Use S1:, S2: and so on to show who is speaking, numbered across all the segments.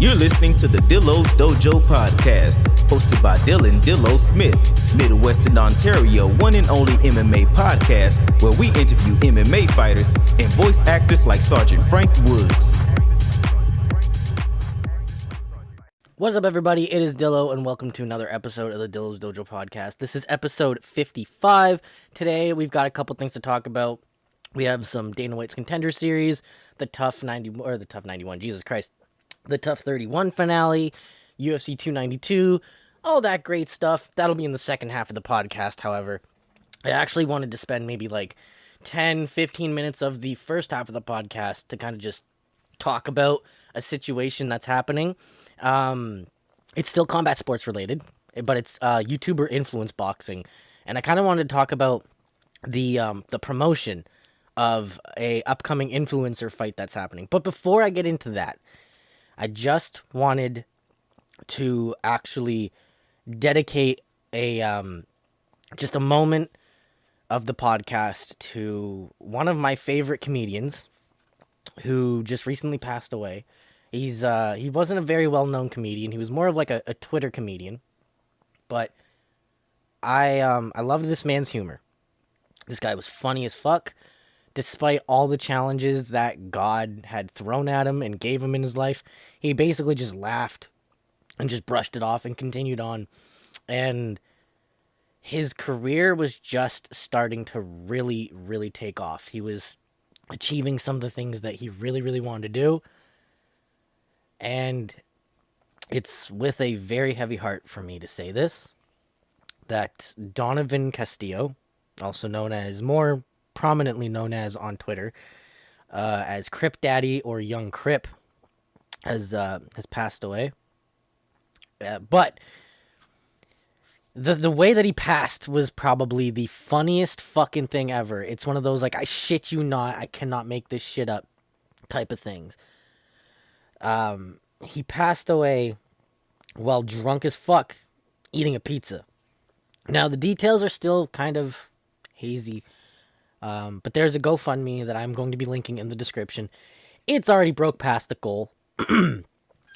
S1: You're listening to the Dillo's Dojo podcast, hosted by Dillon Dillo Smith, Midwestern Ontario one and only MMA podcast, where we interview MMA fighters and voice actors like Sergeant Frank Woods.
S2: What's up, everybody? It is Dillo, and welcome to another episode of the Dillo's Dojo podcast. This is episode 55. Today, we've got a couple things to talk about. We have some Dana White's Contender series, the Tough 91, Jesus Christ, the Tough 31 finale, UFC 292, all that great stuff. That'll be in the second half of the podcast, however. I actually wanted to spend maybe like 10, 15 minutes of the first half of the podcast to kind of just talk about a situation that's happening. It's still combat sports related, but it's YouTuber influence boxing, and I kind of wanted to talk about the promotion of a upcoming influencer fight that's happening. But before I get into that, I just wanted to actually dedicate just a moment of the podcast to one of my favorite comedians who just recently passed away. He wasn't a very well-known comedian. He was more of like a Twitter comedian, but I loved this man's humor. This guy was funny as fuck, despite all the challenges that God had thrown at him and gave him in his life. He basically just laughed and just brushed it off and continued on. And his career was just starting to really, really take off. He was achieving some of the things that he really, really wanted to do. And it's with a very heavy heart for me to say this, that Donovan Castillo, also known as, more prominently known as on Twitter, as Crip Daddy or Young Crip, has passed away. But the way that he passed was probably the funniest fucking thing ever. It's one of those, like, I shit you not, I cannot make this shit up type of things. He passed away while drunk as fuck eating a pizza. Now, the details are still kind of hazy, but there's a GoFundMe that I'm going to be linking in the description. It's already broke past the goal.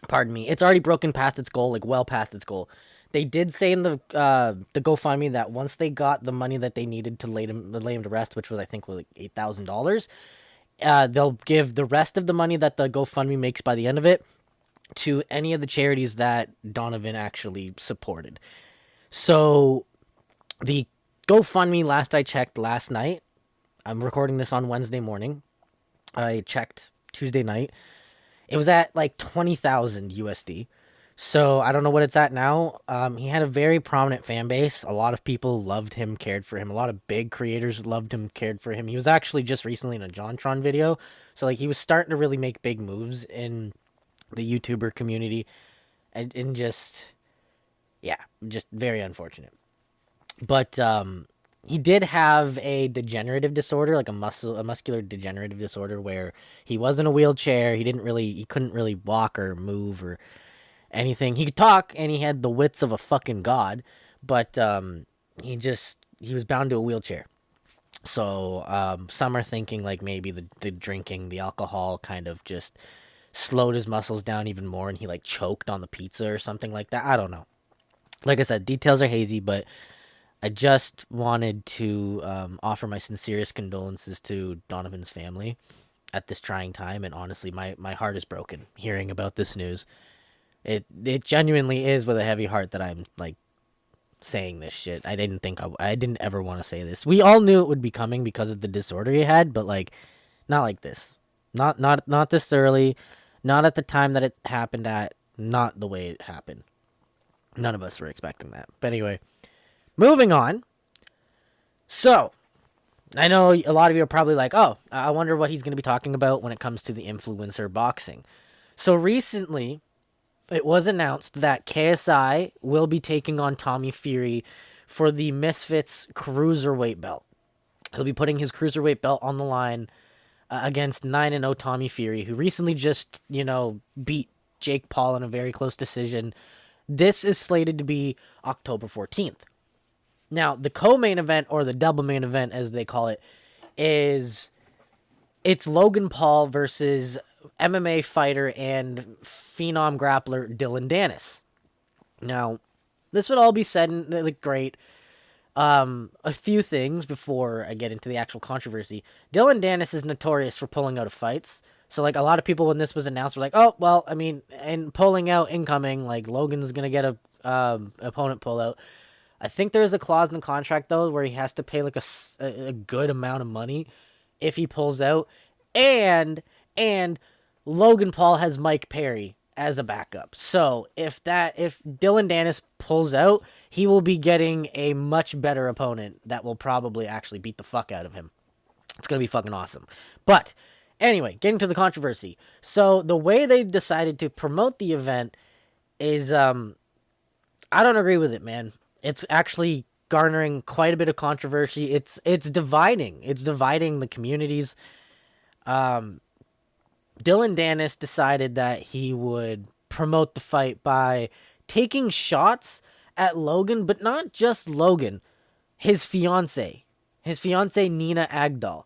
S2: Pardon me. It's already broken past its goal, like well past its goal. They did say in the GoFundMe that once they got the money that they needed to lay him to rest, which was, I think, like $8,000, they'll give the rest of the money that the GoFundMe makes by the end of it to any of the charities that Donovan actually supported. So the GoFundMe, last I checked last night, I'm recording this on Wednesday morning, I checked Tuesday night, it was at like 20,000 USD. So I don't know what it's at now. He had a very prominent fan base. A lot of people loved him, cared for him. A lot of big creators loved him, cared for him. He was actually just recently in a JonTron video. So like he was starting to really make big moves in the YouTuber community. And just, yeah, just very unfortunate. But he did have a degenerative disorder, like a muscular degenerative disorder, where he was in a wheelchair. He couldn't really walk or move or anything. He could talk, and he had the wits of a fucking god, but he was bound to a wheelchair. So some are thinking like maybe the drinking, the alcohol kind of just slowed his muscles down even more, and he like choked on the pizza or something like that. I don't know. Like I said, details are hazy, but I just wanted to offer my sincerest condolences to Donovan's family at this trying time, and honestly, my heart is broken hearing about this news. It genuinely is with a heavy heart that I'm like saying this shit. I didn't ever want to say this. We all knew it would be coming because of the disorder he had, but like not like this. Not this early, not at the time that it happened at, not the way it happened. None of us were expecting that. But anyway, moving on. So, I know a lot of you are probably like, "Oh, I wonder what he's going to be talking about when it comes to the influencer boxing." So recently, it was announced that KSI will be taking on Tommy Fury for the Misfits Cruiserweight belt. He'll be putting his Cruiserweight belt on the line against 9-0 Tommy Fury, who recently just, beat Jake Paul in a very close decision. This is slated to be October 14th. Now, the co-main event, or the double main event as they call it, it's Logan Paul versus MMA fighter and phenom grappler Dillon Danis. Now, this would all be said and like great. A few things before I get into the actual controversy. Dillon Danis is notorious for pulling out of fights. So, like, a lot of people when this was announced were like, oh, well, I mean, and pulling out incoming, like, Logan's going to get a opponent pull out. I think there's a clause in the contract, though, where he has to pay, like, a good amount of money if he pulls out. And Logan Paul has Mike Perry as a backup. So if Dillon Danis pulls out, he will be getting a much better opponent that will probably actually beat the fuck out of him. It's going to be fucking awesome. But anyway, getting to the controversy. So the way they decided to promote the event is, I don't agree with it, man. It's actually garnering quite a bit of controversy. It's dividing. It's dividing the communities. Dillon Danis decided that he would promote the fight by taking shots at Logan, but not just Logan, his fiance Nina Agdal,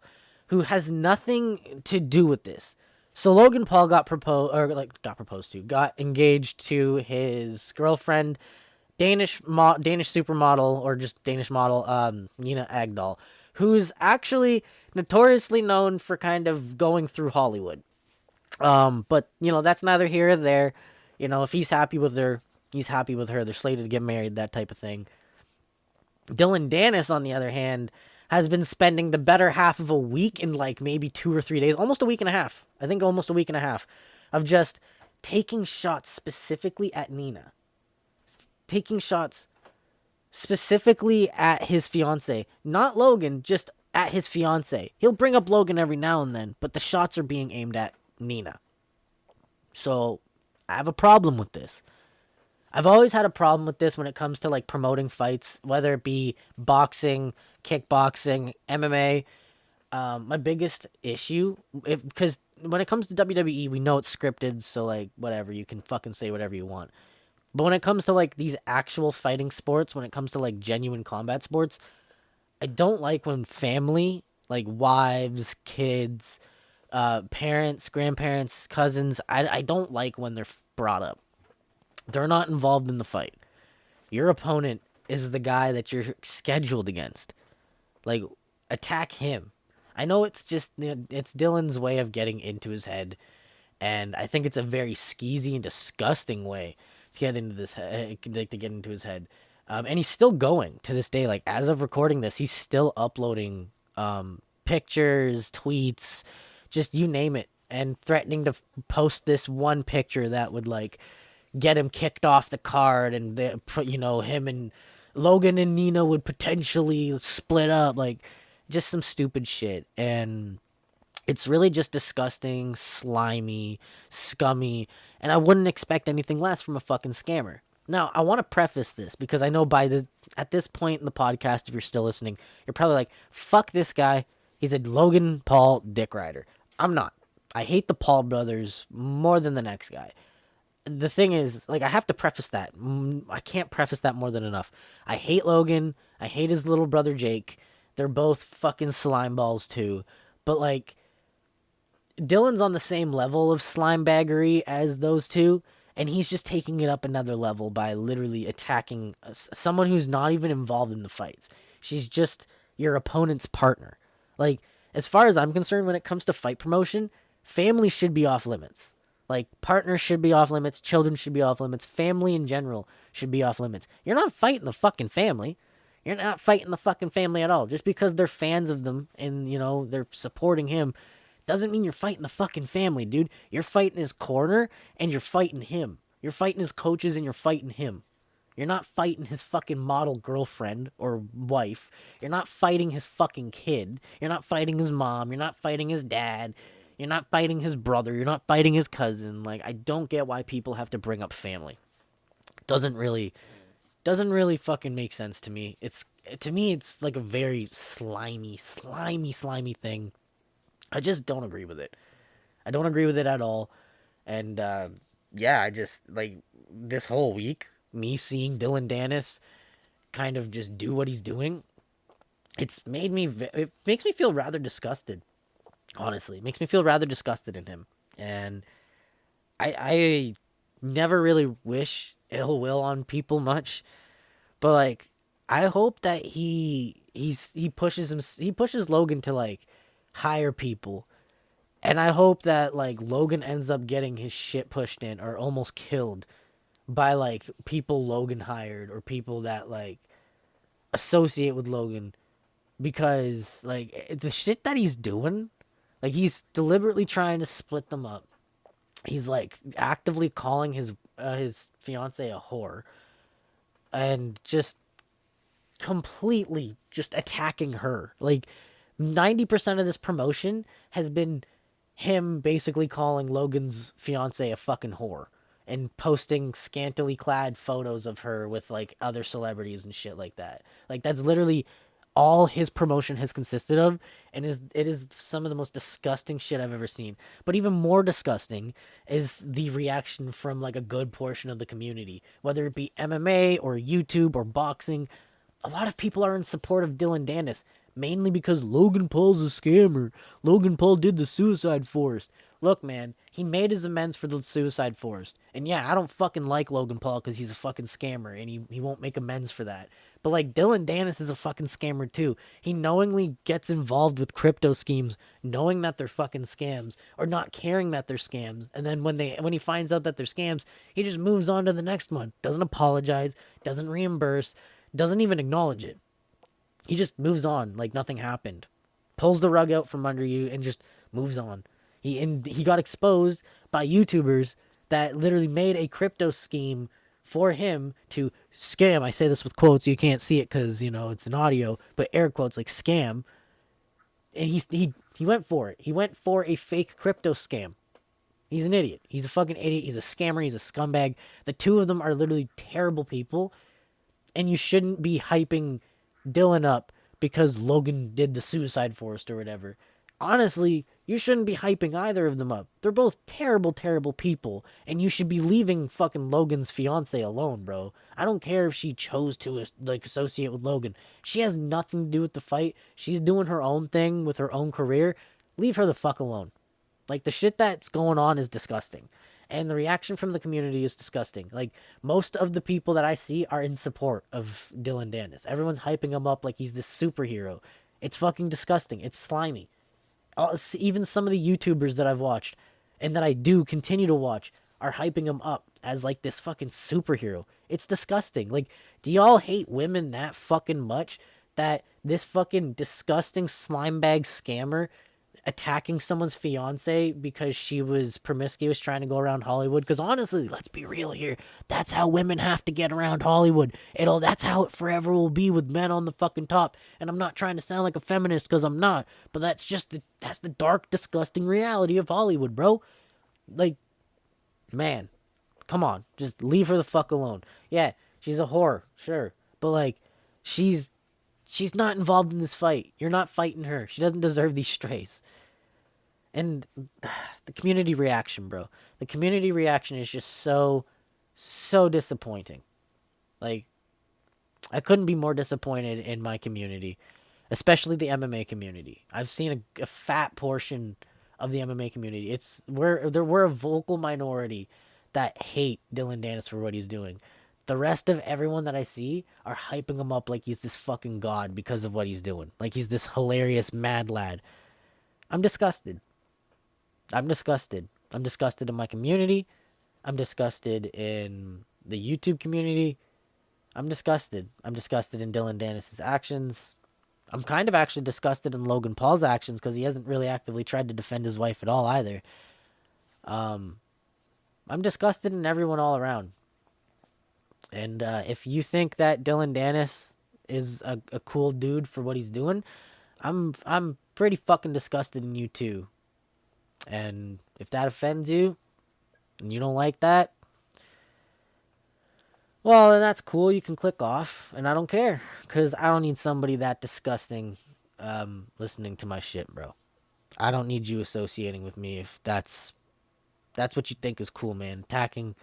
S2: who has nothing to do with this. So Logan Paul got engaged to his girlfriend, Danish supermodel or just Danish model, Nina Agdal, who's actually notoriously known for kind of going through Hollywood. But, you know, that's neither here or there. You know, if he's happy with her, he's happy with her. They're slated to get married, that type of thing. Dillon Danis, on the other hand, has been spending the better half of a week in like maybe 2 or 3 days, almost a week and a half. I think almost a week and a half of just taking shots specifically at Nina. Taking shots specifically at his fiance. Not Logan, just at his fiance. He'll bring up Logan every now and then, but the shots are being aimed at Nina. So I have a problem with this. I've always had a problem with this when it comes to like promoting fights, whether it be boxing, kickboxing, MMA. My biggest issue, because when it comes to WWE, we know it's scripted, so like whatever, you can fucking say whatever you want. But when it comes to like these actual fighting sports, when it comes to like genuine combat sports, I don't like when family, like wives, kids, parents, grandparents, cousins, I don't like when they're brought up. They're not involved in the fight. Your opponent is the guy that you're scheduled against. Like, attack him. I know it's just, it's Dillon's way of getting into his head, and I think it's a very skeezy and disgusting way to get into his head. And he's still going to this day. Like, as of recording this, he's still uploading pictures, tweets, just you name it, and threatening to post this one picture that would like get him kicked off the card, and him and Logan and Nina would potentially split up, like just some stupid shit. And it's really just disgusting, slimy, scummy, and I wouldn't expect anything less from a fucking scammer. Now, I want to preface this because I know at this point in the podcast, if you're still listening, you're probably like, fuck this guy. He's a Logan Paul dick rider. I'm not. I hate the Paul brothers more than the next guy. The thing is, like, I have to preface that. I can't preface that more than enough. I hate Logan. I hate his little brother Jake. They're both fucking slime balls too. But, like, Dillon's on the same level of slime baggery as those two, and he's just taking it up another level by literally attacking someone who's not even involved in the fights. She's just your opponent's partner. Like, as far as I'm concerned, when it comes to fight promotion, family should be off limits. Like, partners should be off limits, children should be off limits, family in general should be off limits. You're not fighting the fucking family. You're not fighting the fucking family at all. Just because they're fans of them and, you know, they're supporting him doesn't mean you're fighting the fucking family, dude. You're fighting his corner and you're fighting him. You're fighting his coaches and you're fighting him. You're not fighting his fucking model girlfriend or wife. You're not fighting his fucking kid. You're not fighting his mom. You're not fighting his dad. You're not fighting his brother. You're not fighting his cousin. Like, I don't get why people have to bring up family. Doesn't really fucking make sense to me. To me, it's like a very slimy thing. I just don't agree with it. I don't agree with it at all. And, yeah, I just, like, this whole week, me seeing Dillon Danis kind of just do what he's doing, it makes me feel rather disgusted. Honestly, it makes me feel rather disgusted in him. And I never really wish ill will on people much, but like I hope that he pushes Logan to like hire people. And I hope that like Logan ends up getting his shit pushed in or almost killed by like people Logan hired or people that like associate with Logan, because like the shit that he's doing, like he's deliberately trying to split them up. He's like actively calling his fiance a whore and just completely just attacking her. Like 90% of this promotion has been him basically calling Logan's fiance a fucking whore and posting scantily clad photos of her with like other celebrities and shit like that. Like that's literally all his promotion has consisted of, and it is some of the most disgusting shit I've ever seen. But even more disgusting is the reaction from like a good portion of the community, whether it be MMA or YouTube or boxing. A lot of people are in support of Dillon Danis, mainly because Logan Paul's a scammer. Logan Paul did the Suicide Forest. Look, man, he made his amends for the Suicide Forest. And yeah, I don't fucking like Logan Paul because he's a fucking scammer and he won't make amends for that. But like Dillon Danis is a fucking scammer too. He knowingly gets involved with crypto schemes, knowing that they're fucking scams or not caring that they're scams. And then when he finds out that they're scams, he just moves on to the next one. Doesn't apologize, doesn't reimburse, doesn't even acknowledge it. He just moves on like nothing happened. Pulls the rug out from under you and just moves on. He got exposed by YouTubers that literally made a crypto scheme for him to scam. I say this with quotes. You can't see it because, you know, it's an audio, but air quotes like scam. And he went for it. He went for a fake crypto scam. He's an idiot. He's a fucking idiot. He's a scammer. He's a scumbag. The two of them are literally terrible people. And you shouldn't be hyping Dillon up because Logan did the Suicide Forest or whatever. Honestly, you shouldn't be hyping either of them up. They're both terrible, terrible people, and you should be leaving fucking Logan's fiance alone, bro. I don't care if she chose to like associate with Logan. She has nothing to do with the fight. She's doing her own thing with her own career. Leave her the fuck alone. Like the shit that's going on is disgusting. And the reaction from the community is disgusting. Like, most of the people that I see are in support of Dillon Danis. Everyone's hyping him up like he's this superhero. It's fucking disgusting. It's slimy. Even some of the YouTubers that I've watched, and that I do continue to watch, are hyping him up as, like, this fucking superhero. It's disgusting. Like, do y'all hate women that fucking much that this fucking disgusting slimebag scammer attacking someone's fiance because she was promiscuous trying to go around Hollywood? Because honestly, let's be real here, that's how women have to get around Hollywood. That's how it forever will be with men on the fucking top. And I'm not trying to sound like a feminist because I'm not, but that's the dark, disgusting reality of Hollywood, bro. Like, man, come on, just leave her the fuck alone. Yeah, she's a whore, sure, but like, she's not involved in this fight. You're not fighting her. She doesn't deserve these strays. And the community reaction, bro. The community reaction is just so disappointing. Like, I couldn't be more disappointed in my community, especially the MMA community. I've seen a fat portion of the MMA community. We're a vocal minority that hate Dillon Danis for what he's doing. The rest of everyone that I see are hyping him up like he's this fucking god because of what he's doing. Like he's this hilarious mad lad. I'm disgusted. I'm disgusted in my community. I'm disgusted in the YouTube community. I'm disgusted in Dillon Danis' actions. I'm kind of actually disgusted in Logan Paul's actions because he hasn't really actively tried to defend his wife at all either. I'm disgusted in everyone all around. And if you think that Dillon Danis is a cool dude for what he's doing, I'm pretty fucking disgusted in you too. And if that offends you, and you don't like that, well, then that's cool. You can click off, and I don't care, because I don't need somebody that disgusting listening to my shit, bro. I don't need you associating with me if that's what you think is cool, man. Attacking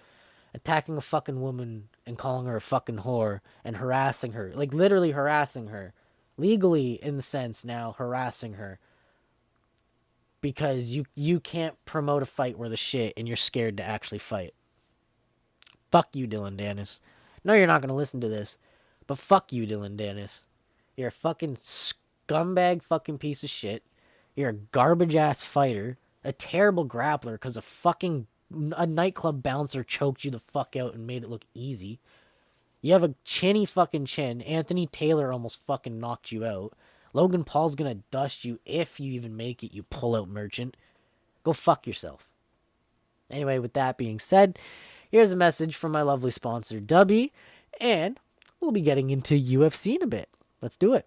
S2: a fucking woman and calling her a fucking whore and harassing her. Like, literally harassing her. Legally, in the sense now, harassing her. because you can't promote a fight where the shit and you're scared to actually fight. Fuck you, Dillon Danis. No, you're not going to listen to this, but fuck you, Dillon Danis. You're a fucking scumbag fucking piece of shit. You're a garbage ass fighter, a terrible grappler because a nightclub bouncer choked you the fuck out and made it look easy. You have a chinny fucking chin. Anthony Taylor almost fucking knocked you out. Logan Paul's gonna dust you if you even make it, you pull-out merchant. Go fuck yourself. Anyway, with that being said, here's a message from my lovely sponsor, Dubby, and we'll be getting into UFC in a bit. Let's do it.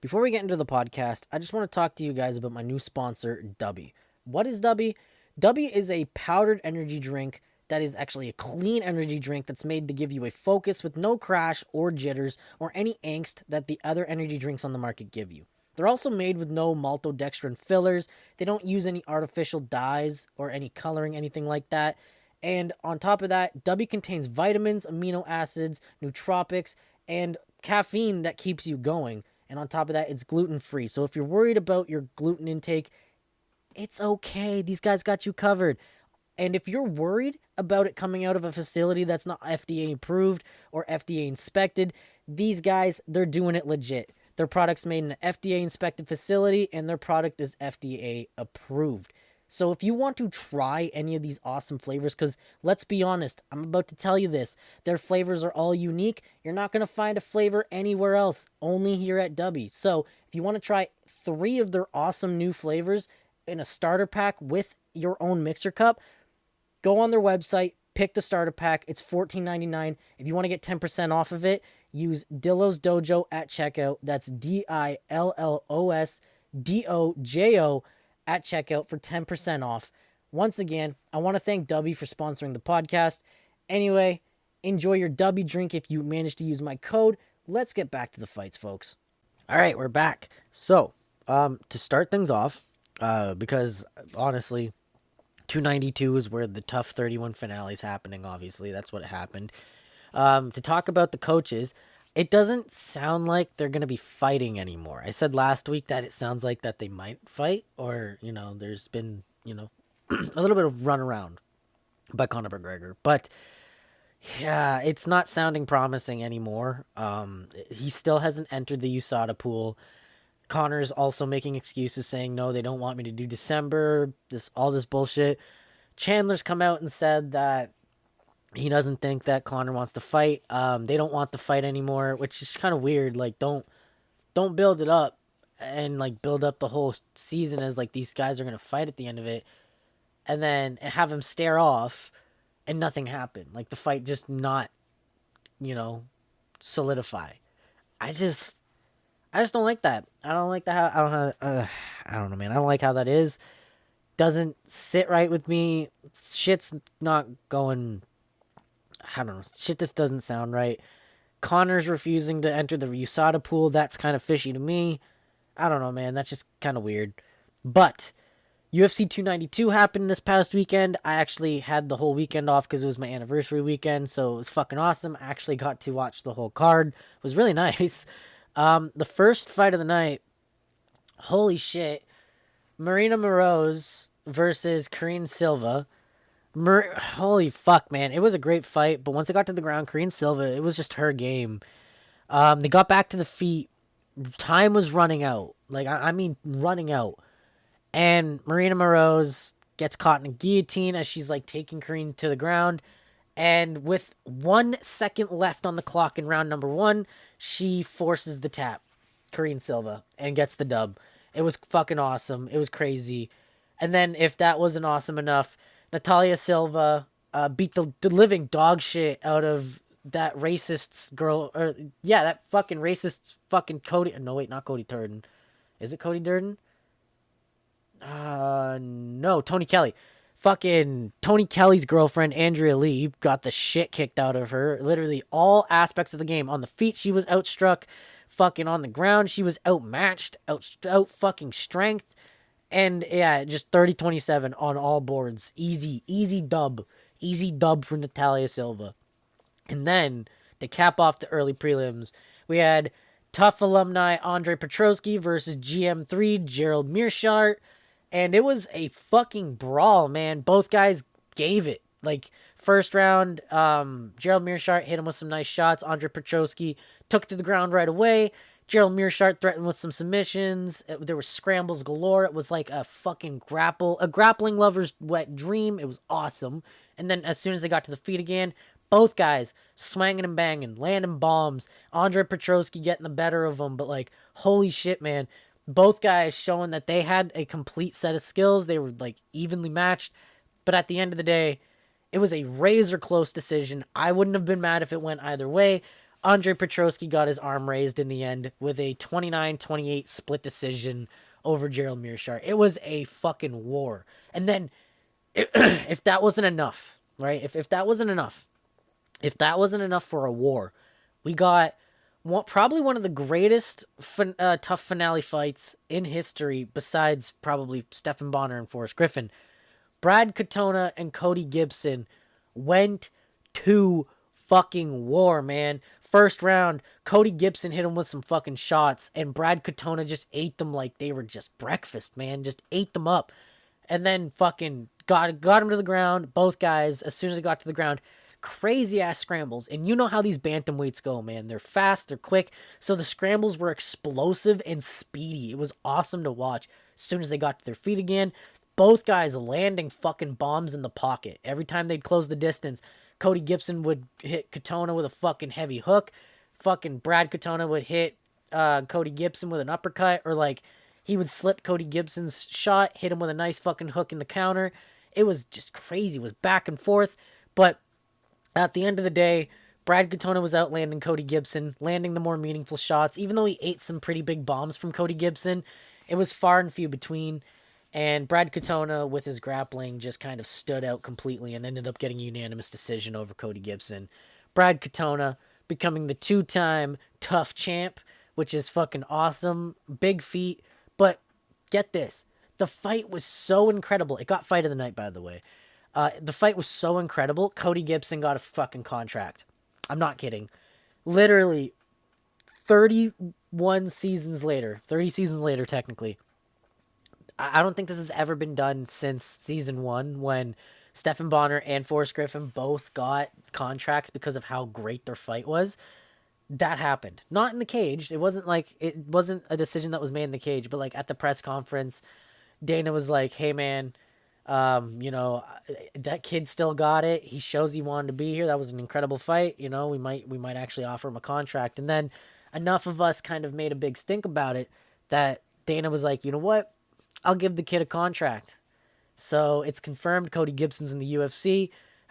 S2: Before we get into the podcast, I just want to talk to you guys about my new sponsor, Dubby. What is Dubby? Dubby is a powdered energy drink that is actually a clean energy drink that's made to give you a focus with no crash or jitters or any angst that the other energy drinks on the market give you. They're also made with no maltodextrin fillers. They don't use any artificial dyes or any coloring, anything like that. And on top of that, Dubby contains vitamins, amino acids, nootropics, and caffeine that keeps you going. And on top of that, it's gluten-free. So if you're worried about your gluten intake, it's okay. These guys got you covered. And if you're worried about it coming out of a facility that's not FDA approved or FDA inspected, these guys, they're doing it legit. Their product's made in an FDA inspected facility and their product is FDA approved. So if you want to try any of these awesome flavors, because let's be honest, I'm about to tell you this, their flavors are all unique. You're not going to find a flavor anywhere else, only here at Dubby. So if you want to try 3 of their awesome new flavors in a starter pack with your own mixer cup, go on their website, pick the starter pack. It's $14.99. If you want to get 10% off of it, use Dillo's Dojo at checkout. That's DILLOS at checkout for 10% off. Once again, I want to thank Dubby for sponsoring the podcast. Anyway, enjoy your Dubby drink if you manage to use my code. Let's get back to the fights, folks. All right, we're back. So, to start things off, because honestly, 292 is where the tough 31 finale is happening, obviously. That's what happened. To talk about the coaches, it doesn't sound like they're going to be fighting anymore. I said last week that it sounds like that they might fight, or, there's been, a little bit of runaround by Conor McGregor. But, yeah, it's not sounding promising anymore. He still hasn't entered the USADA pool. Conor's also making excuses saying, no, they don't want me to do December, all this bullshit. Chandler's come out and said that he doesn't think that Conor wants to fight. They don't want the fight anymore, which is kind of weird. Like, don't build it up and, like, build up the whole season as, like, these guys are going to fight at the end of it and then have him stare off and nothing happen. Like, the fight just not, solidify. I just don't like that. I don't like that. I don't know, man. I don't like how that is. Doesn't sit right with me. Shit's not going. I don't know. Shit just doesn't sound right. Conor's refusing to enter the USADA pool. That's kind of fishy to me. I don't know, man. That's just kind of weird. But UFC 292 happened this past weekend. I actually had the whole weekend off because it was my anniversary weekend, so it was fucking awesome. I actually got to watch the whole card. It was really nice. The first fight of the night, holy shit, Marina Moroz versus Karine Silva. Holy fuck, man. It was a great fight, but once it got to the ground, Karine Silva, it was just her game. They got back to the feet. Time was running out. Like, I mean, running out. And Marina Moroz gets caught in a guillotine as she's, like, taking Karine to the ground. And with 1 second left on the clock in round number 1, she forces the tap, Karine Silva, and gets the dub. It was fucking awesome. It was crazy. And then if that wasn't awesome enough, Natalia Silva beat the living dog shit out of that racist girl. That fucking racist fucking Cody. No, wait, not Cody Durden. Is it Cody Durden? No, Tony Kelly. Fucking Tony Kelly's girlfriend, Andrea Lee, got the shit kicked out of her. Literally all aspects of the game. On the feet, she was outstruck. Fucking on the ground, she was outmatched. Out fucking strength. And yeah, just 30-27 on all boards. Easy dub. Easy dub for Natalia Silva. And then, to cap off the early prelims, we had tough alumni Andre Petrosky versus GM3 Gerald Mearshart. And it was a fucking brawl, man. Both guys gave it. Like, first round, Gerald Meerschaert hit him with some nice shots. Andre Petroski took to the ground right away. Gerald Meerschaert threatened with some submissions. There were scrambles galore. It was like a fucking grappling lover's wet dream. It was awesome. And then as soon as they got to the feet again, both guys swanging and banging, landing bombs. Andre Petroski getting the better of them. But, like, holy shit, man. Both guys showing that they had a complete set of skills. They were, like, evenly matched. But at the end of the day, it was a razor-close decision. I wouldn't have been mad if it went either way. Andre Petroski got his arm raised in the end with a 29-28 split decision over Gerald Meerschaert. It was a fucking war. And then, if that wasn't enough, right? If that wasn't enough for a war, we got probably one of the greatest tough finale fights in history, besides probably Stephan Bonnar and Forrest Griffin. Brad Katona and Cody Gibson went to fucking war, man. First round, Cody Gibson hit him with some fucking shots, and Brad Katona just ate them like they were just breakfast, man. Just ate them up. And then fucking got him to the ground. Both guys, as soon as they got to the ground, crazy-ass scrambles. And you know how these bantamweights go, man. They're fast, they're quick. So the scrambles were explosive and speedy. It was awesome to watch. As soon as they got to their feet again, both guys landing fucking bombs in the pocket. Every time they'd close the distance, Cody Gibson would hit Katona with a fucking heavy hook. Fucking Brad Katona would hit Cody Gibson with an uppercut. Or, like, he would slip Cody Gibson's shot, hit him with a nice fucking hook in the counter. It was just crazy. It was back and forth. But at the end of the day, Brad Katona was outlanding Cody Gibson, landing the more meaningful shots. Even though he ate some pretty big bombs from Cody Gibson, it was far and few between. And Brad Katona, with his grappling, just kind of stood out completely and ended up getting a unanimous decision over Cody Gibson. Brad Katona becoming the 2-time tough champ, which is fucking awesome. Big feat. But get this. The fight was so incredible. It got fight of the night, by the way. The fight was so incredible. Cody Gibson got a fucking contract. I'm not kidding. Literally 31 seasons later, 30 seasons later, technically. I don't think this has ever been done since season 1, when Stephan Bonnar and Forrest Griffin both got contracts because of how great their fight was. That happened. Not in the cage. It wasn't a decision that was made in the cage, but like at the press conference, Dana was like, "Hey man, that kid still got it. He shows he wanted to be here. That was an incredible fight. You know, we might actually offer him a contract." And then enough of us kind of made a big stink about it that Dana was like, "You know what? I'll give the kid a contract." So it's confirmed Cody Gibson's in the UFC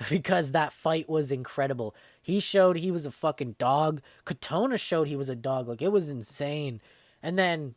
S2: because that fight was incredible. He showed he was a fucking dog. Katona showed he was a dog. Like, it was insane. And then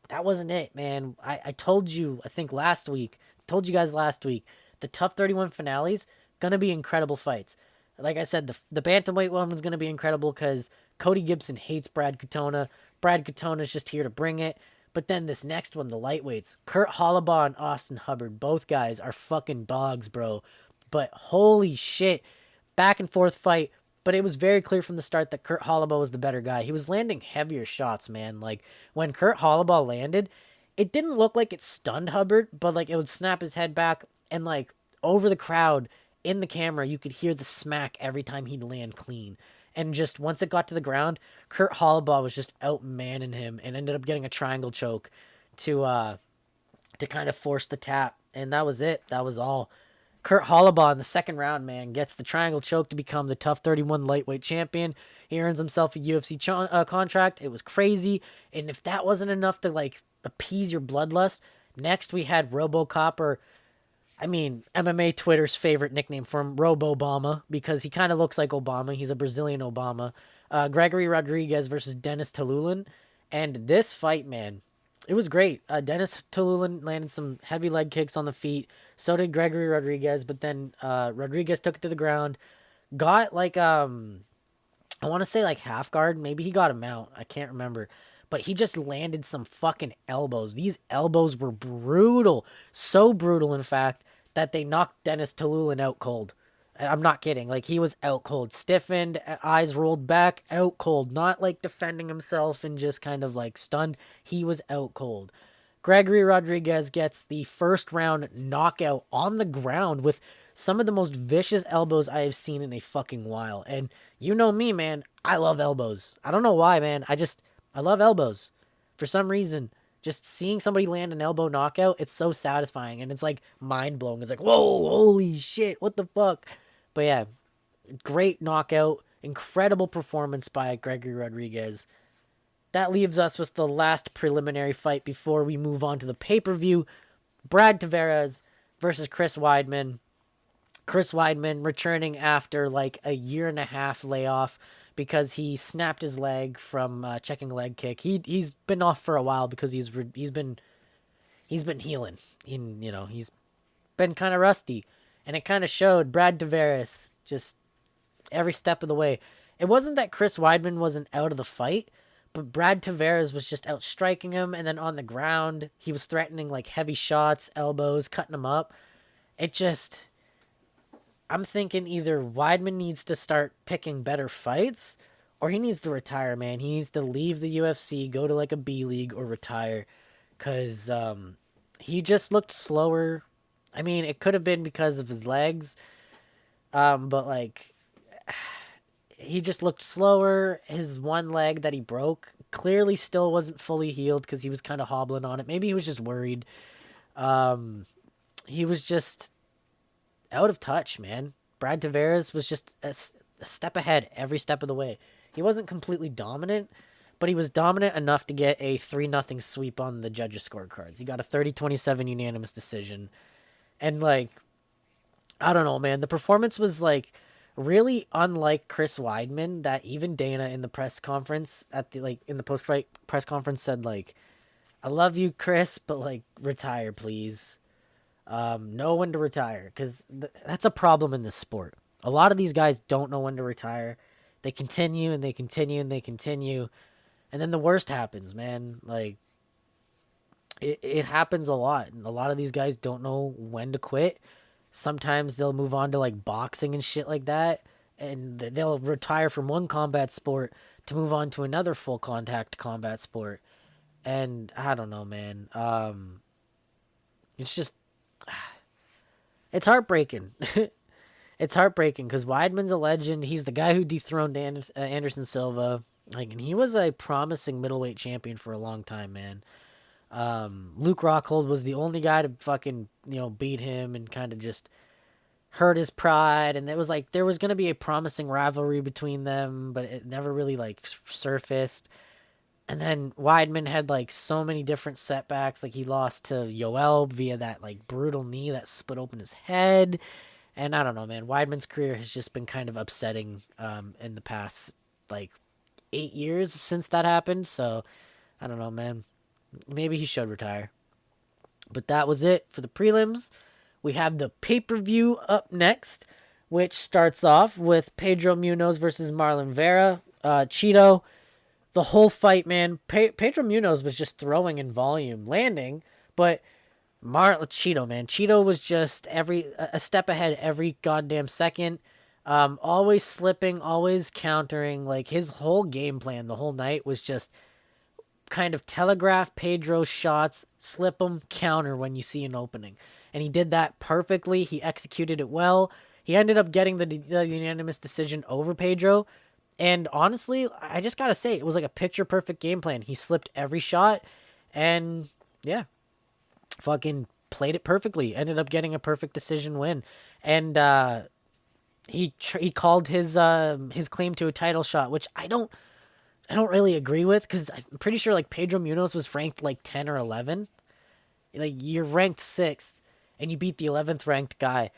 S2: that wasn't it, man. I told you, I think told you guys last week, the Tough 31 finales, gonna be incredible fights. Like I said, the bantamweight one was gonna be incredible because Cody Gibson hates Brad Katona. Brad Katona's just here to bring it. But then this next one, the lightweights, Kurt Hollabaugh and Austin Hubbard, both guys are fucking dogs, bro. But holy shit, back and forth fight. But it was very clear from the start that Kurt Hollabaugh was the better guy. He was landing heavier shots, man. Like, when Kurt Hollabaugh landed, it didn't look like it stunned Hubbard, but like it would snap his head back, and like over the crowd in the camera, you could hear the smack every time he'd land clean. And just once it got to the ground, Kurt Hollabaugh was just outmanning him and ended up getting a triangle choke to kind of force the tap. And that was it. That was all. Kurt Hollabaugh in the second round, man, gets the triangle choke to become the Tough 31 lightweight champion. He earns himself a UFC contract. It was crazy. And if that wasn't enough to like appease your bloodlust, next we had RoboCop, or MMA Twitter's favorite nickname for him, Robo-Obama, because he kind of looks like Obama. He's a Brazilian Obama. Gregory Rodriguez versus Danis Tallulin. And this fight, man, it was great. Danis Tallulin landed some heavy leg kicks on the feet. So did Gregory Rodriguez. But then Rodriguez took it to the ground. Got like, I want to say like half guard. Maybe he got a mount. I can't remember. But he just landed some fucking elbows. These elbows were brutal. So brutal, in fact, that they knocked Danis Tallulin out cold. I'm not kidding. Like, he was out cold. Stiffened, eyes rolled back, out cold. Not, like, defending himself and just kind of, like, stunned. He was out cold. Gregory Rodriguez gets the first round knockout on the ground with some of the most vicious elbows I have seen in a fucking while. And you know me, man. I love elbows. I don't know why, man. I love elbows. For some reason, just seeing somebody land an elbow knockout, it's so satisfying. And it's like mind blowing. It's like, whoa, holy shit, what the fuck? But yeah, great knockout. Incredible performance by Gregory Rodriguez. That leaves us with the last preliminary fight before we move on to the pay-per-view. Brad Tavares versus Chris Weidman. Chris Weidman returning after like a 1.5 year layoff because he snapped his leg from checking leg kick. He's been off for a while because he's been healing. He's been kind of rusty, and it kind of showed. Brad Tavares just every step of the way. It wasn't that Chris Weidman wasn't out of the fight, but Brad Tavares was just out striking him, and then on the ground, he was threatening like heavy shots, elbows, cutting him up. I'm thinking either Weidman needs to start picking better fights, or he needs to retire, man. He needs to leave the UFC, go to like a B League, or retire, because he just looked slower. I mean, it could have been because of his legs, but like he just looked slower. His one leg that he broke clearly still wasn't fully healed because he was kind of hobbling on it. Maybe he was just worried. He was just out of touch, man. Brad Tavares was just a step ahead every step of the way. He wasn't completely dominant, but he was dominant enough to get a 3-0 sweep on the judges' scorecards. He got a 30-27 unanimous decision. And like, I don't know, man. The performance was like really unlike Chris Weidman, that even Dana in the press conference in the post-fight press conference said like, I love you, Chris, but like retire, please. Know when to retire, because that's a problem in this sport. A lot of these guys don't know when to retire. They continue and they continue and they continue, and then the worst happens, man. Like it happens a lot, and a lot of these guys don't know when to quit. Sometimes they'll move on to like boxing and shit like that, and they'll retire from one combat sport to move on to another full contact combat sport. And I don't know, man. It's just, it's heartbreaking. It's heartbreaking because Weidman's a legend. He's the guy who dethroned Anderson Silva. And he was a promising middleweight champion for a long time, man. Luke Rockhold was the only guy to fucking, beat him and kind of just hurt his pride. And it was like, there was going to be a promising rivalry between them, but it never really like surfaced. And then Weidman had like so many different setbacks. Like he lost to Yoel via that like brutal knee that split open his head. And I don't know, man, Weidman's career has just been kind of upsetting, in the past like 8 years since that happened. So I don't know, man. Maybe he should retire. But that was it for the prelims. We have the pay-per-view up next, which starts off with Pedro Munoz versus Marlon Vera. Cheeto, the whole fight, man. Pedro Munoz was just throwing in volume, landing, but Cheeto, man. Cheeto was just a step ahead every goddamn second. Always slipping, always countering. Like his whole game plan the whole night was just kind of telegraph Pedro's shots, slip them, counter when you see an opening. And he did that perfectly. He executed it well. He ended up getting the unanimous decision over Pedro. And honestly, I just got to say, it was like a picture-perfect game plan. He slipped every shot and, yeah, fucking played it perfectly. Ended up getting a perfect decision win. And he called his claim to a title shot, which I don't really agree with, because I'm pretty sure like Pedro Munoz was ranked like 10 or 11. Like you're ranked 6th and you beat the 11th ranked guy.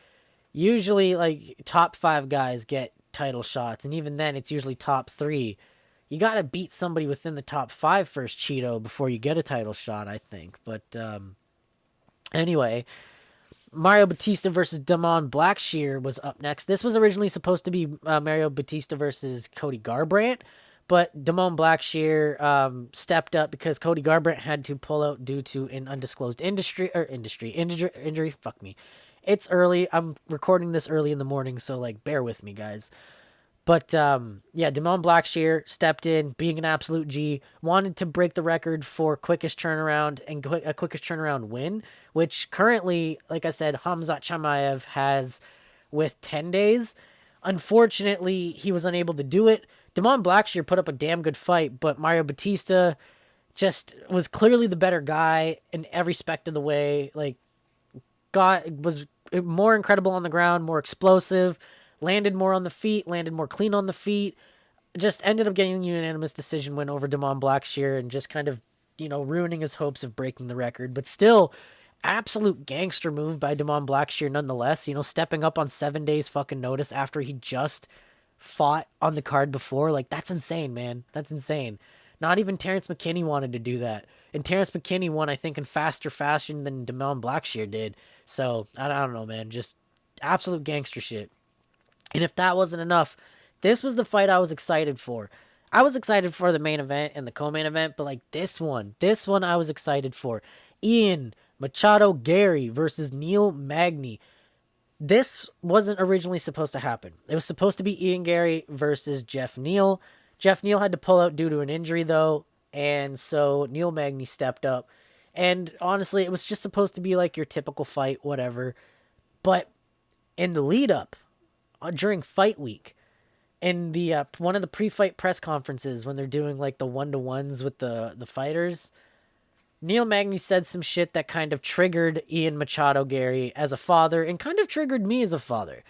S2: Usually like top 5 guys get title shots, and even then it's usually top 3. You got to beat somebody within the top 5 first, Cheeto, before you get a title shot, I think. But anyway, Mario Batista versus Damon Blackshear was up next. This was originally supposed to be Mario Batista versus Cody Garbrandt, but Damon Blackshear stepped up because Cody Garbrandt had to pull out due to an undisclosed injury. Fuck me. It's early. I'm recording this early in the morning, so like bear with me, guys. But yeah, Damon Blackshear stepped in, being an absolute G, wanted to break the record for quickest turnaround and a quickest turnaround win, which currently, like I said, Hamzat Chimaev has with 10 days. Unfortunately, he was unable to do it. Damon Blackshear put up a damn good fight, but Mario Batista just was clearly the better guy in every respect of the way. Like, was more incredible on the ground, more explosive, landed more on the feet, landed more clean on the feet. Just ended up getting a unanimous decision win over Damon Blackshear and just kind of, ruining his hopes of breaking the record. But still, absolute gangster move by Damon Blackshear nonetheless. Stepping up on 7 days fucking notice after he just fought on the card before. Like, that's insane, man. That's insane. Not even Terrence McKinney wanted to do that. And Terrence McKinney won, I think, in faster fashion than Damon Blackshear did. So, I don't know, man. Just absolute gangster shit. And if that wasn't enough, this was the fight I was excited for. I was excited for the main event and the co-main event, but like this one I was excited for. Ian Machado Gary versus Neil Magny. This wasn't originally supposed to happen. It was supposed to be Ian Gary versus Jeff Neal. Jeff Neal had to pull out due to an injury, though, and so Neil Magny stepped up. And honestly, it was just supposed to be like your typical fight, whatever. But in the lead-up, during fight week, in the one of the pre-fight press conferences when they're doing like the one-to-ones with the fighters, Neil Magny said some shit that kind of triggered Ian Machado Gary as a father and kind of triggered me as a father.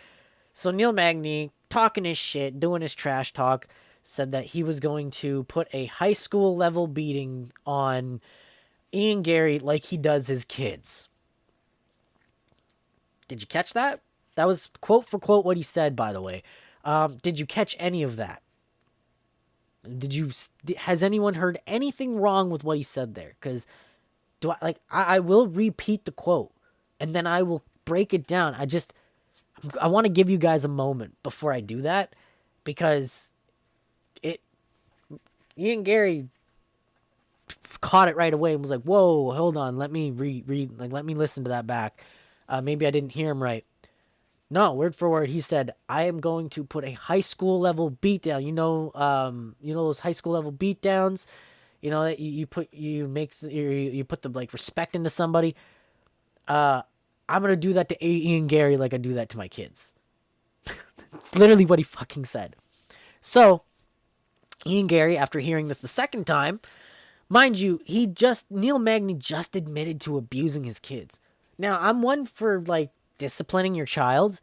S2: So Neil Magny, talking his shit, doing his trash talk, said that he was going to put a high school level beating on Ian Gary like he does his kids. Did you catch that? That was quote for quote what he said, by the way. Did you catch any of that? Has anyone heard anything wrong with what he said there? Because I will repeat the quote and then I will break it down. I want to give you guys a moment before I do that, because Ian Gary caught it right away and was like, "Whoa, hold on, let me let me listen to that back. Maybe I didn't hear him right." No, word for word, he said, "I am going to put a high school level beatdown." You know those high school level beatdowns. That you put the like respect into somebody. I'm gonna do that to Ian Gary like I do that to my kids. It's literally what he fucking said. So, Ian Gary, after hearing this the second time, mind you, Neil Magny just admitted to abusing his kids. Now, I'm one for like disciplining your child.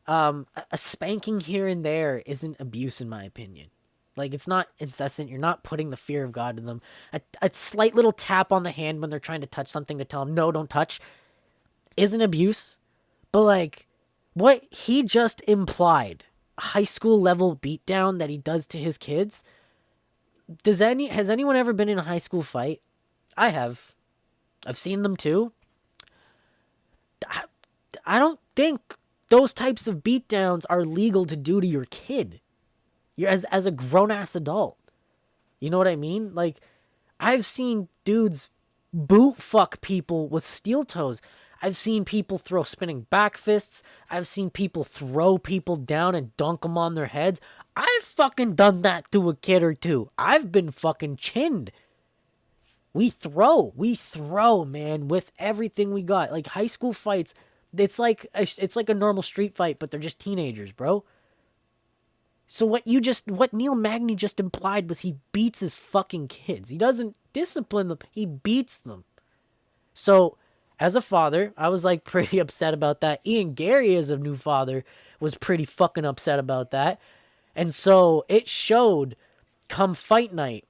S2: A spanking here and there isn't abuse in my opinion. Like, it's not incessant. You're not putting the fear of God in them. A slight little tap on the hand when they're trying to touch something to tell them, no, don't touch, isn't abuse. But like, what he just implied, a high school level beatdown that he does to his kids. Has anyone ever been in a high school fight? I have. I've seen them too. I don't think those types of beatdowns are legal to do to your kid. You're as a grown-ass adult. You know what I mean? Like, I've seen dudes boot fuck people with steel toes. I've seen people throw spinning back fists. I've seen people throw people down and dunk them on their heads. I've fucking done that to a kid or two. I've been fucking chinned. We throw, man, with everything we got. Like, high school fights, it's like a normal street fight, but they're just teenagers, bro. So what Neil Magny just implied was he beats his fucking kids. He doesn't discipline them, he beats them. So, as a father, I was like pretty upset about that. Ian Gary, as a new father, was pretty fucking upset about that. And so it showed come fight night,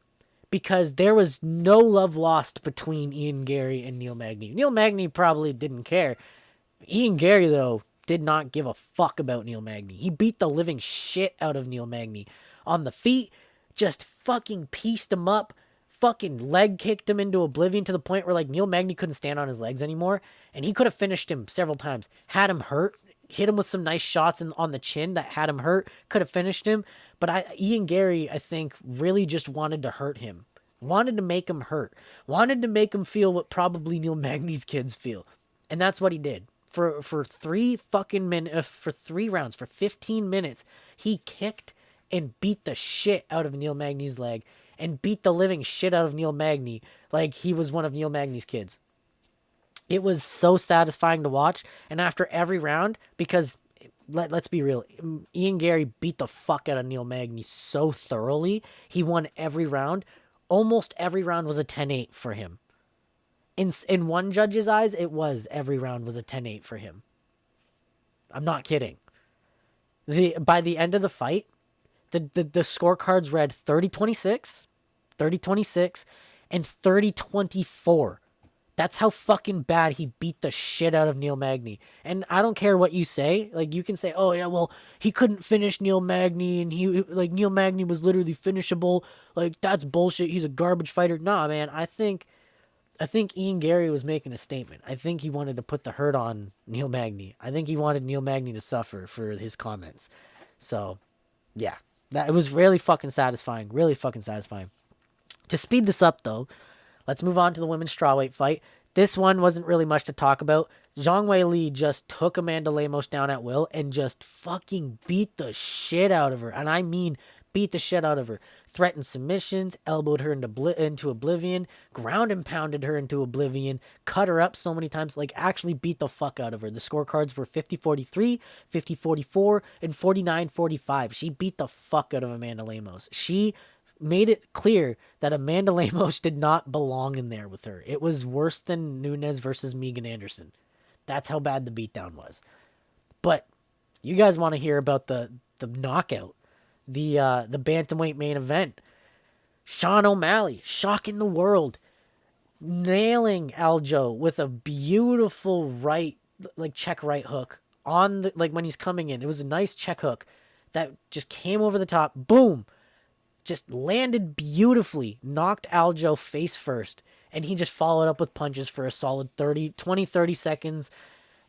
S2: because there was no love lost between Ian Gary and Neil Magny. Neil Magny probably didn't care. Ian Gary, though, did not give a fuck about Neil Magny. He beat the living shit out of Neil Magny on the feet, just fucking pieced him up, fucking leg kicked him into oblivion to the point where like Neil Magny couldn't stand on his legs anymore, and he could have finished him several times, had him hurt, hit him with some nice shots on the chin that had him hurt, could have finished him. But Ian Gary, I think, really just wanted to hurt him, wanted to make him hurt, wanted to make him feel what probably Neil Magny's kids feel, and that's what he did. For 3 fucking minutes, for 3 rounds, for 15 minutes, he kicked and beat the shit out of Neil Magny's leg and beat the living shit out of Neil Magny like he was one of Neil Magny's kids. It was so satisfying to watch. And after every round, because let's be real, Ian Gary beat the fuck out of Neil Magny so thoroughly. He won every round. Almost every round was a 10-8 for him. In one judge's eyes, it was every round was a 10-8 for him. I'm not kidding. By the end of the fight, the scorecards read 30-26, 30-26, and 30-24. That's how fucking bad he beat the shit out of Neil Magny. And I don't care what you say. Like, you can say, oh, yeah, well, he couldn't finish Neil Magny, and Neil Magny was literally finishable. Like, that's bullshit. He's a garbage fighter. Nah, man, I think Ian Gary was making a statement. I think he wanted to put the hurt on Neil Magny. I think he wanted Neil Magny to suffer for his comments. So, yeah. It was really fucking satisfying. Really fucking satisfying. To speed this up, though, let's move on to the women's strawweight fight. This one wasn't really much to talk about. Zhang Weili just took Amanda Lemos down at will and just fucking beat the shit out of her. And I mean beat the shit out of her. Threatened submissions, elbowed her into oblivion, ground and pounded her into oblivion, cut her up so many times, like actually beat the fuck out of her. The scorecards were 50-43, 50-44, and 49-45. She beat the fuck out of Amanda Lemos. She made it clear that Amanda Lemos did not belong in there with her. It was worse than Nunes versus Megan Anderson. That's how bad the beatdown was. But you guys want to hear about the knockout, the bantamweight main event. Sean O'Malley, shocking the world, nailing Aljo with a beautiful right, like check right hook on the, like when he's coming in. It was a nice check hook that just came over the top. Boom. Just landed beautifully, knocked Aljo face first, and he just followed up with punches for a solid 30 seconds,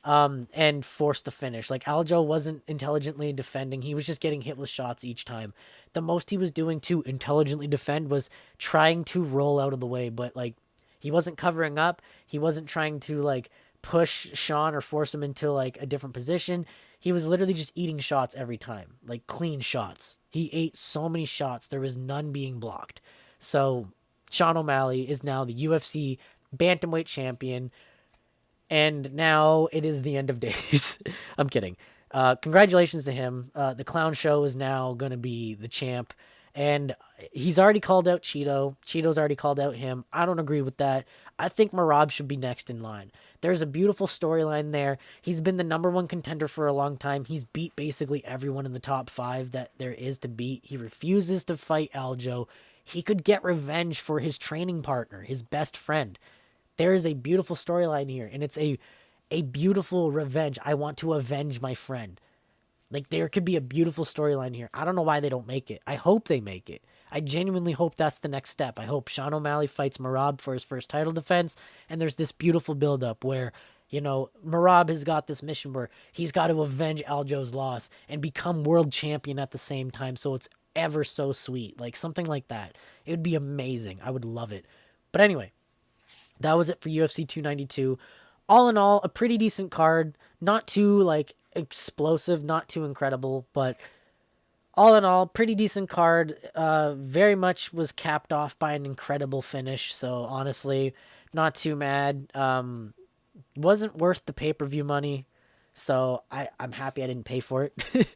S2: and forced the finish. Like, Aljo wasn't intelligently defending. He was just getting hit with shots each time. The most he was doing to intelligently defend was trying to roll out of the way, but, like, he wasn't covering up. He wasn't trying to, like, push Sean or force him into, like, a different position. He was literally just eating shots every time, like clean shots. He ate so many shots, there was none being blocked. So Sean O'Malley is now the UFC bantamweight champion, and now it is the end of days. I'm kidding. Congratulations to him. The Clown Show is now going to be the champ, and he's already called out Cheeto. Cheeto's already called out him. I don't agree with that. I think Merab should be next in line. There's a beautiful storyline there. He's been the number one contender for a long time. He's beat basically everyone in the top 5 that there is to beat. He refuses to fight Aljo. He could get revenge for his training partner, his best friend. There is a beautiful storyline here, and it's a beautiful revenge. I want to avenge my friend. Like, there could be a beautiful storyline here. I don't know why they don't make it. I hope they make it. I genuinely hope that's the next step. I hope Sean O'Malley fights Merab for his first title defense, and there's this beautiful build-up where, you know, Merab has got this mission where he's got to avenge Aljo's loss and become world champion at the same time, so it's ever so sweet. Like, something like that. It would be amazing. I would love it. But anyway, that was it for UFC 292. All in all, a pretty decent card. Not too, like, explosive, not too incredible, but all in all, pretty decent card. Very much was capped off by an incredible finish, so honestly, not too mad. Wasn't worth the pay-per-view money, so I'm happy I didn't pay for it.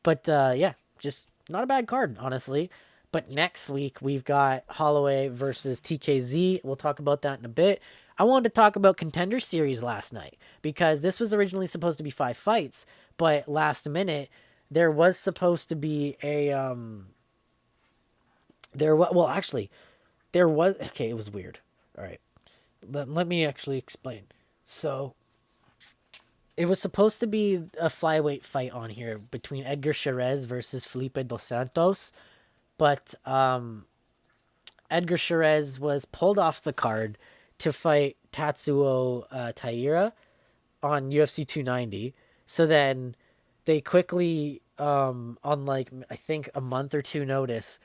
S2: But yeah, just not a bad card, honestly. But next week, we've got Holloway versus TKZ. We'll talk about that in a bit. I wanted to talk about Contender Series last night, because this was originally supposed to be 5 fights, but last minute, there was supposed to be a, it was weird. All right. Let me actually explain. So, it was supposed to be a flyweight fight on here between Edgar Cherez versus Felipe Dos Santos, but Edgar Cherez was pulled off the card to fight Tatsuo Taira on UFC 290. So then they quickly, on like, I think a month or 2 notice,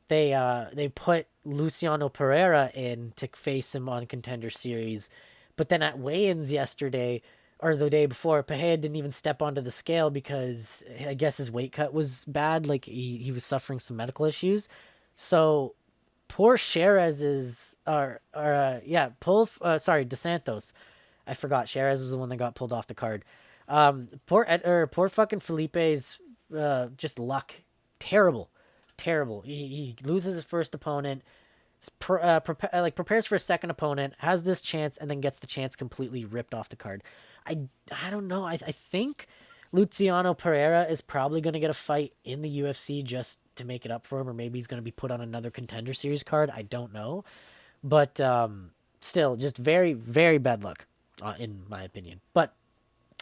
S2: they put Luciano Pereira in to face him on Contender Series. But then at weigh-ins yesterday, or the day before, Pereira didn't even step onto the scale because I guess his weight cut was bad. Like he was suffering some medical issues. So poor Sherez's, sorry, DeSantos. I forgot Sherez was the one that got pulled off the card. Poor fucking Felipe's just luck. Terrible, terrible. He loses his first opponent. Prepares for a second opponent, has this chance, and then gets the chance completely ripped off the card. I don't know. I think Luciano Pereira is probably going to get a fight in the UFC just to make it up for him, or maybe he's going to be put on another Contender Series card. I don't know, but still, just very, very bad luck, in my opinion. But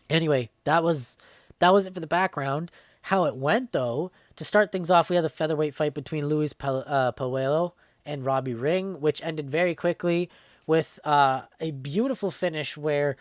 S2: anyway, that was it for the background. How it went, though, to start things off, we had a featherweight fight between Luis Puello and Robbie Ring, which ended very quickly with a beautiful finish where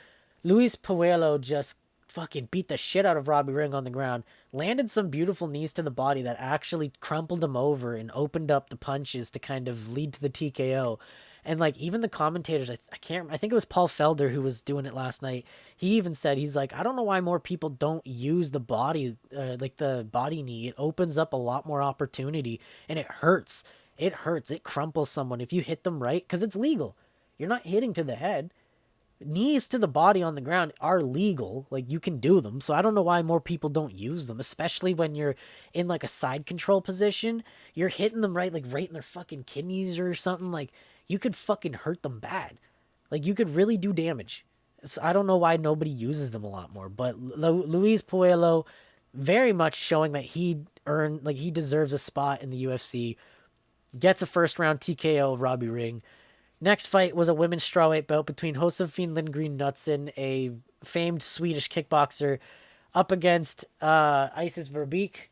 S2: Luis Puello just fucking beat the shit out of Robbie Ring on the ground, landed some beautiful knees to the body that actually crumpled him over and opened up the punches to kind of lead to the TKO. And like even the commentators, I think it was Paul Felder who was doing it last night. He even said, he's like, I don't know why more people don't use the body, like the body knee. It opens up a lot more opportunity, and it hurts. It hurts. It crumples someone if you hit them right, because it's legal. You're not hitting to the head. Knees to the body on the ground are legal. Like, you can do them. So I don't know why more people don't use them, especially when you're in like a side control position. You're hitting them right in their fucking kidneys or something. Like, you could fucking hurt them bad. Like, you could really do damage. So I don't know why nobody uses them a lot more. But Luis Puello, very much showing that he deserves a spot in the UFC. Gets a first round TKO of Robbie Ring. Next fight was a women's strawweight bout between Josefine Lindgren Knudsen, a famed Swedish kickboxer, up against Isis Verbeek.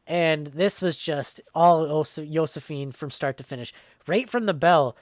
S2: And this was just all Josefine from start to finish. Right from the bell,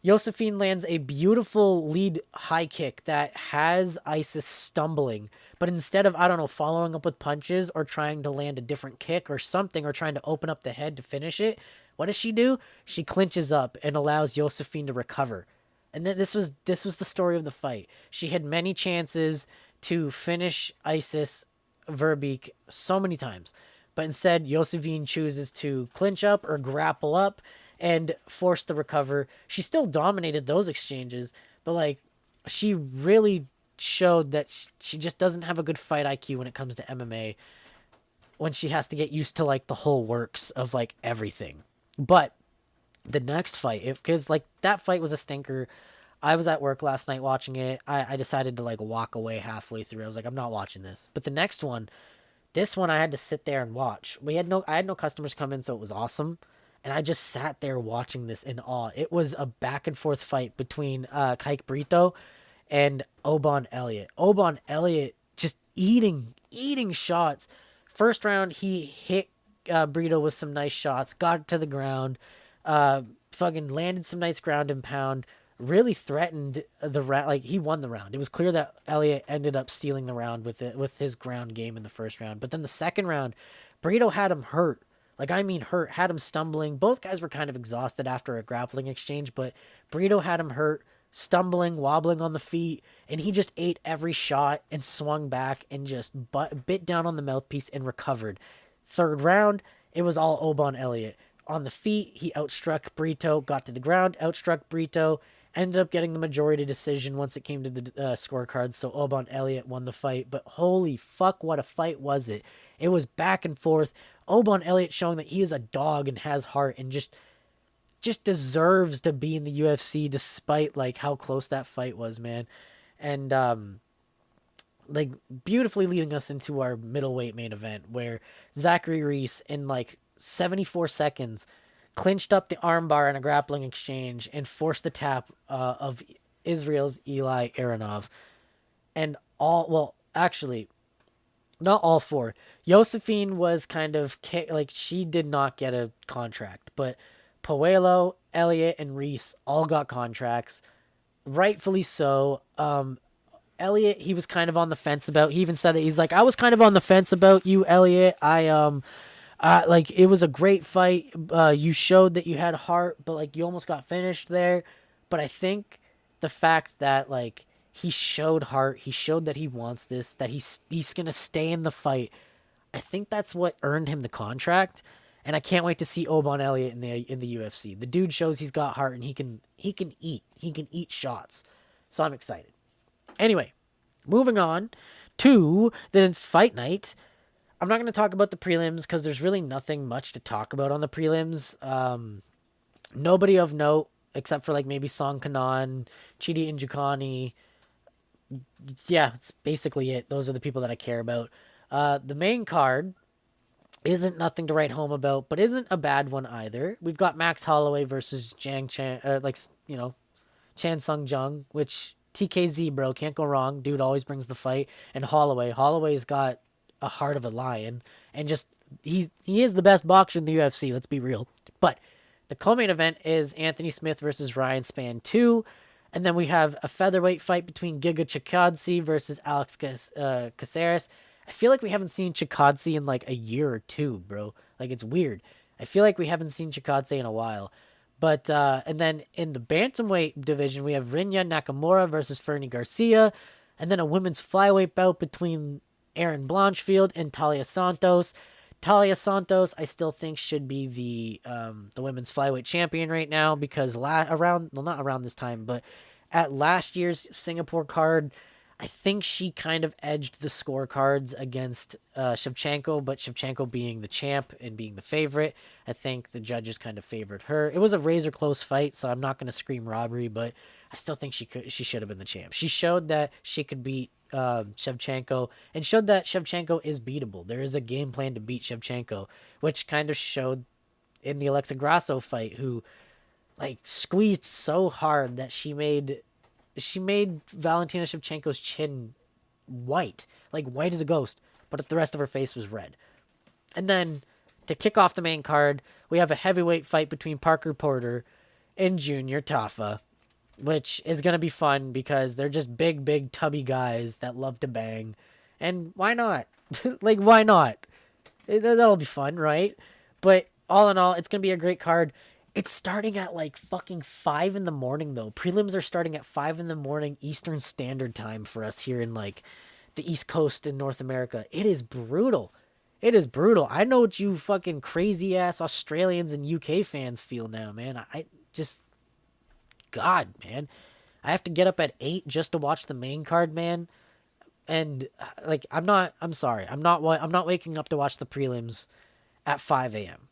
S2: Josefine lands a beautiful lead high kick that has Isis stumbling. But instead of, following up with punches or trying to land a different kick or something, or trying to open up the head to finish it, what does she do? She clinches up and allows Josefine to recover. And then this was the story of the fight. She had many chances to finish Isis Verbeek so many times. But instead, Josefine chooses to clinch up or grapple up and force the recover. She still dominated those exchanges, but like, she really showed that she just doesn't have a good fight IQ when it comes to MMA, when she has to get used to like the whole works of like everything. But the next fight, because like that fight was a stinker. I was at work last night watching it. I decided to like walk away halfway through. I was like, I'm not watching this. But the next one, this one I had to sit there and watch. I had no customers come in, so it was awesome. And I just sat there watching this in awe. It was a back and forth fight between Kike Brito and Obon Elliott. Obon Elliott just eating shots. First round, he hit Brito with some nice shots, got to the ground, fucking landed some nice ground and pound, really threatened the round. Like, he won the round. It was clear that Elliott ended up stealing the round with his ground game in the first round. But then the second round, Brito had him hurt. Like, I mean hurt, had him stumbling. Both guys were kind of exhausted after a grappling exchange, but Brito had him hurt, stumbling, wobbling on the feet, and he just ate every shot and swung back and just bit down on the mouthpiece and recovered. Third round, it was all Obon Elliott. On the feet, he outstruck Brito, got to the ground, outstruck Brito, ended up getting the majority decision once it came to the scorecards, so Obon Elliott won the fight. But holy fuck, what a fight was it. It was back and forth. Obon Elliott showing that he is a dog and has heart and just deserves to be in the UFC despite like how close that fight was, man. And like beautifully leading us into our middleweight main event where Zachary Reese in like 74 seconds clinched up the armbar in a grappling exchange and forced the tap of Israel's Eli Aronov. And not all four. Josephine was kind of like, she did not get a contract, but Puello, Elliott, and Reese all got contracts, rightfully so. Elliott, he was kind of on the fence about. He even said that he's like, I was kind of on the fence about you, Elliott. Like, it was a great fight. You showed that you had heart, but like you almost got finished there. But I think the fact that like He showed heart. He showed that he wants this, that he's going to stay in the fight. I think that's what earned him the contract. And I can't wait to see Obon Elliott in the UFC. The dude shows he's got heart and he can eat. He can eat shots. So I'm excited. Anyway, moving on to the fight night. I'm not going to talk about the prelims because there's really nothing much to talk about on the prelims. Nobody of note except for like maybe Song Kanan, Chidi Njoku. Yeah, it's basically it. Those are the people that I care about. The main card isn't nothing to write home about, but isn't a bad one either. We've got Max Holloway versus Chan Sung Jung, which TKZ, bro, can't go wrong. Dude always brings the fight. And Holloway's got a heart of a lion, and just he is the best boxer in the UFC. Let's be real. But the co-main event is Anthony Smith versus Ryan Spann 2. And then we have a featherweight fight between Giga Chikadze versus Alex Caceres. I feel like we haven't seen Chikadze in like a year or two, bro. Like, it's weird. I feel like we haven't seen Chikadze in a while. But, and then in the bantamweight division, we have Rinya Nakamura versus Fernie Garcia. And then a women's flyweight bout between Erin Blanchfield and Talia Santos. Talia Santos, I still think, should be the women's flyweight champion right now because not around this time, but at last year's Singapore card, I think she kind of edged the scorecards against Shevchenko, but Shevchenko being the champ and being the favorite, I think the judges kind of favored her. It was a razor close fight, so I'm not going to scream robbery, but I still think she should have been the champ. She showed that she could beat Shevchenko and showed that Shevchenko is beatable. There is a game plan to beat Shevchenko, which kind of showed in the Alexa Grasso fight, who like squeezed so hard that she made Valentina Shevchenko's chin white as a ghost, but the rest of her face was red. And then to kick off the main card, we have a heavyweight fight between Parker Porter and Junior Tafa, which is going to be fun because they're just big, tubby guys that love to bang. And why not? Like, why not? That'll be fun, right? But all in all, it's going to be a great card. It's starting at like fucking 5 in the morning, though. Prelims are starting at 5 in the morning Eastern Standard Time for us here in like the East Coast in North America. It is brutal. It is brutal. I know what you fucking crazy ass Australians and UK fans feel now, man. God, man, I have to get up at 8 just to watch the main card, man. And like, I'm sorry. I'm not waking up to watch the prelims at 5 a.m.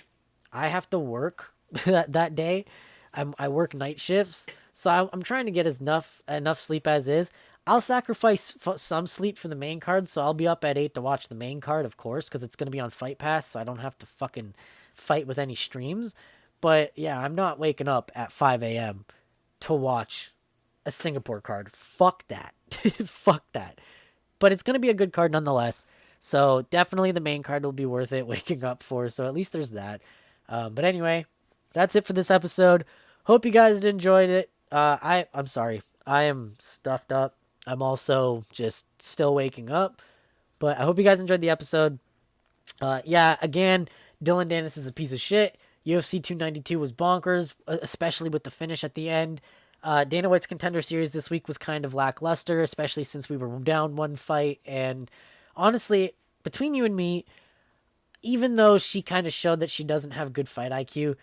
S2: I have to work that day. I work night shifts. So I'm trying to get enough sleep as is. I'll sacrifice some sleep for the main card. So I'll be up at 8 to watch the main card, of course, because it's going to be on Fight Pass. So I don't have to fucking fight with any streams. But yeah, I'm not waking up at 5 a.m. to watch a Singapore card. Fuck that. Fuck that. But it's going to be a good card nonetheless. So definitely the main card will be worth it waking up for. So at least there's that. But anyway, that's it for this episode. Hope you guys enjoyed it. I'm sorry. I am stuffed up. I'm also just still waking up. But I hope you guys enjoyed the episode. Yeah, again, Dillon Danis is a piece of shit. UFC 292 was bonkers, especially with the finish at the end. Dana White's Contender Series this week was kind of lackluster, especially since we were down one fight. And honestly, between you and me, even though she kind of showed that she doesn't have good fight IQ,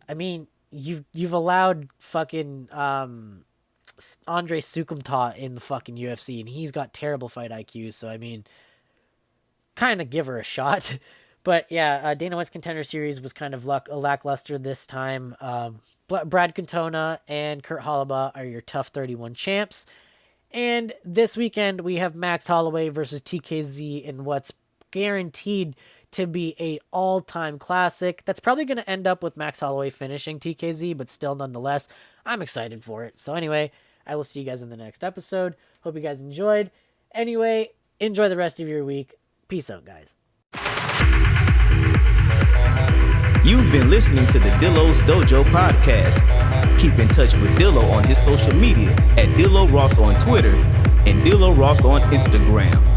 S2: I mean, you've allowed fucking Andre Sukumta in the fucking UFC, and he's got terrible fight IQ. So I mean, kind of give her a shot. But yeah, Dana White's Contender Series was kind of lackluster this time. Brad Cantona and Kurt Hollabaugh are your Tough 31 champs. And this weekend, we have Max Holloway versus TKZ in what's guaranteed to be a all-time classic. That's probably going to end up with Max Holloway finishing TKZ, but still, nonetheless, I'm excited for it. So anyway, I will see you guys in the next episode. Hope you guys enjoyed. Anyway, enjoy the rest of your week. Peace out, guys.
S1: You've been listening to the Dillo's Dojo podcast. Keep in touch with Dillo on his social media at Dillo Ross on Twitter and Dillo Ross on Instagram.